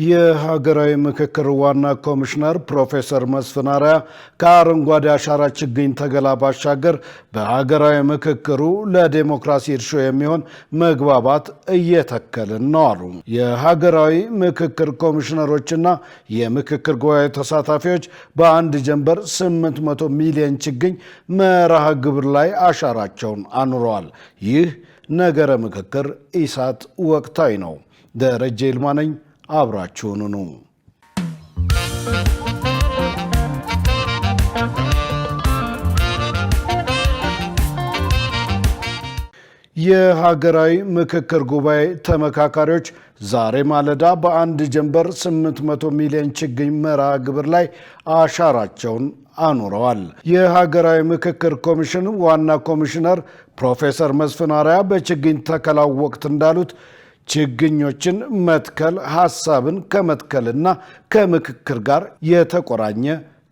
የሀገራዊ ምክክር ዋና ኮሚሽነር ፕሮፌሰር መስፍን አርአያ ከአረንጓዴ አሻራ ችግኝ ተከላ ባሻገር በሀገራዊ ምክክሩ ለዲሞክራሲ እርሾ የሚሆን መግባባት እየተከልን ነው አሉ። የሀገራዊ ምክክር ኮሚሽነሮችና የምክክር ጉባኤ ተሳታፊዎች በአንድ ጀንበር 800 ሚሊዮን ችግኝ መርሃ ግብር ላይ አሻራቸውን አኑረዋል። ይህ ነገረ ምክክር ኢሳት ወቅታዊ ነው። ደረጀ ይልማ ነኝ። አብራችሁን ነው። የሀገራዊ ምክክር ጉባኤ ተመካካሪዎች ዛሬ ማለዳ በአንድ ጀንበር 800 ሚሊዮን ችግኝ መርሃ ግብር ላይ አሻራቸውን አኑረዋል። የሀገራዊ ምክክር ኮሚሽን ዋና ኮሚሽነር ፕሮፌሰር መስፍን አርአያ በችግኝ ተከላው ወቅት እንዳሉት ችግኞችን መትከል ሐሳብን ከመትከልና ከምክክር ጋር የተቆራኘ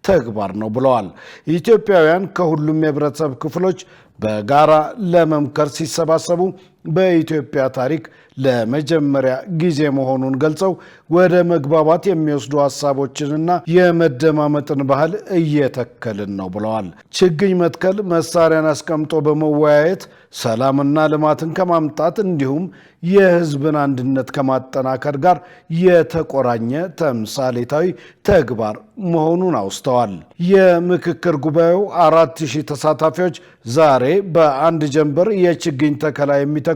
ተግባር ነው ብለዋል። ኢትዮጵያውያን ከሁሉም የህብረተሰብ ክፍሎች በጋራ ለመምከር ሲሰባሰቡ በኢትዮጵያ ታሪክ ለመጀመሪያ ጊዜ መሆኑን ገልጸው ወደ መግባባት የሚወስዱ ሐሳቦችንና የመደማመጥን ባህል እየተከልን ነው ብለዋል። ችግኝ መትከል መሳሪያን አስቀምጦ በመወያየት ሰላምና ልማትን ከማምጣት እንዲሁም የህዝብን አንድነት ከማጠናከር ጋር የተቆራኘ ተምሳሌታዊ ተግባር መሆኑን አውስተዋል። የምክክር ጉባኤው 4000 ተሳታፊዎች ዛሬ በአንድ ጀንበር የችግኝ ተከላ የሚተክሉት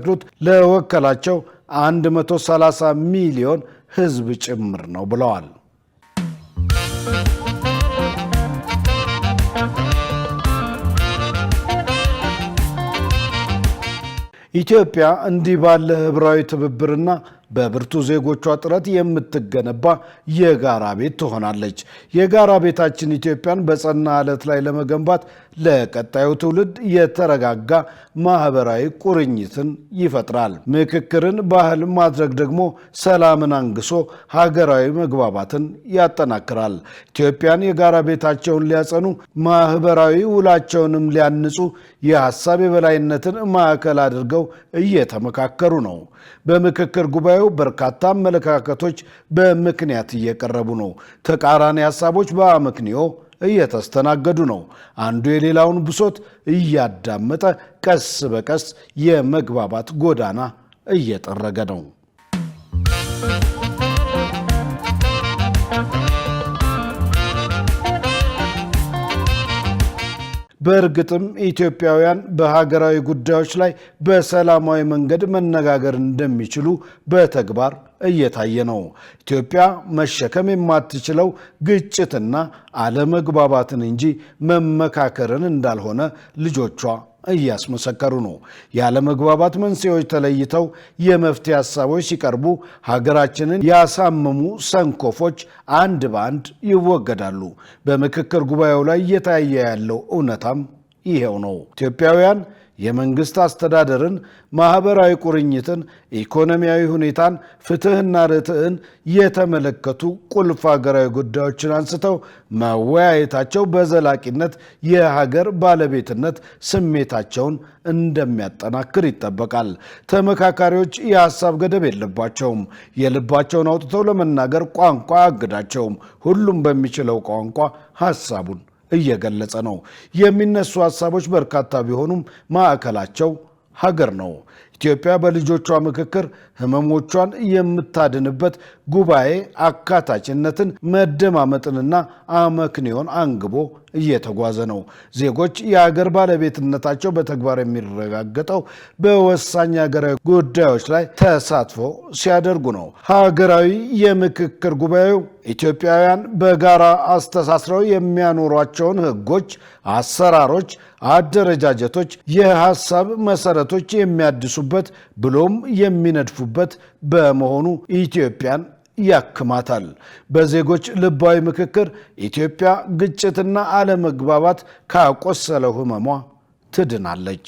ለወከላቸው 130 ሚሊዮን ህዝብ ጭምር ነው ብለዋል። ኢትዮጵያ እንዲህ ባለ ህብራዊ ትብብርና በብርቱ ዜጎቿ ጥረት የምትገነባ የጋራ ቤት ትሆናለች። የጋራ ቤታችን ኢትዮጵያን በጸና ዓለት ላይ ለመገንባት ለቀጣዩ ትውልድ የተረጋጋ ማህበራዊ ቁርኝትን ይፈጥራል። ምክክርን ባህል ማድረግ ደግሞ ሰላምን አንግሶ ሀገራዊ መግባባትን ያጠናክራል። ኢትዮጵያን የጋራ ቤታቸውን ሊያጸኑ፣ ማህበራዊ ውላቸውንም ሊያንጹ የሐሳብ የበላይነትን ማዕከል አድርገው እየተመካከሩ ነው። በምክክር ጉባኤው በርካታ አመለካከቶች በምክንያት እየቀረቡ ነው። ተቃራኒ ሐሳቦች በአመክንዮ እየተስተናገዱ ነው። አንዱ የሌላውን ብሶት እያዳመጠ ቀስ በቀስ የመግባባት ጎዳና እየጠረገ ነው። በእርግጥም ኢትዮጵያውያን በሀገራዊ ጉዳዮች ላይ በሰላማዊ መንገድ መነጋገር እንደሚችሉ በተግባር እየታየ ነው። ኢትዮጵያ መሸከም የማትችለው ግጭትና አለመግባባትን እንጂ መመካከርን እንዳልሆነ ልጆቿ እያስመሰከሩ ነው። ያለመግባባት መንስኤዎች ተለይተው የመፍትሄ ሐሳቦች ሲቀርቡ ሀገራችንን ያሳመሙ ሰንኮፎች አንድ በአንድ ይወገዳሉ። በምክክር ጉባኤው ላይ እየታየ ያለው እውነታም ይሄው ነው። ኢትዮጵያውያን የመንግስት አስተዳደርን፣ ማህበራዊ ቁርኝትን፣ ኢኮኖሚያዊ ሁኔታን፣ ፍትህና ርትዕን የተመለከቱ ቁልፍ ሀገራዊ ጉዳዮችን አንስተው መወያየታቸው በዘላቂነት የሀገር ባለቤትነት ስሜታቸውን እንደሚያጠናክር ይጠበቃል። ተመካካሪዎች የሐሳብ ገደብ የለባቸውም። የልባቸውን አውጥተው ለመናገር ቋንቋ አያግዳቸውም። ሁሉም በሚችለው ቋንቋ ሐሳቡን እየገለጸ ነው። የሚነሱ ሐሳቦች በርካታ ቢሆኑም ማዕከላቸው ሀገር ነው። ኢትዮጵያ በልጆቿ ምክክር ህመሞቿን የምታድንበት ጉባኤ አካታችነትን፣ መደማመጥንና አመክንዮን አንግቦ እየተጓዘ ነው። ዜጎች የሀገር ባለቤትነታቸው በተግባር የሚረጋገጠው በወሳኝ ሀገራዊ ጉዳዮች ላይ ተሳትፎ ሲያደርጉ ነው። ሀገራዊ የምክክር ጉባኤው ኢትዮጵያውያን በጋራ አስተሳስረው የሚያኖሯቸውን ህጎች፣ አሰራሮች፣ አደረጃጀቶች፣ የሐሳብ መሰረቶች የሚያድሱበት ብሎም የሚነድፉበት በመሆኑ ኢትዮጵያን ያክማታል። በዜጎች ልባዊ ምክክር ኢትዮጵያ ግጭትና አለመግባባት ካቆሰለው ህመሟ ትድናለች።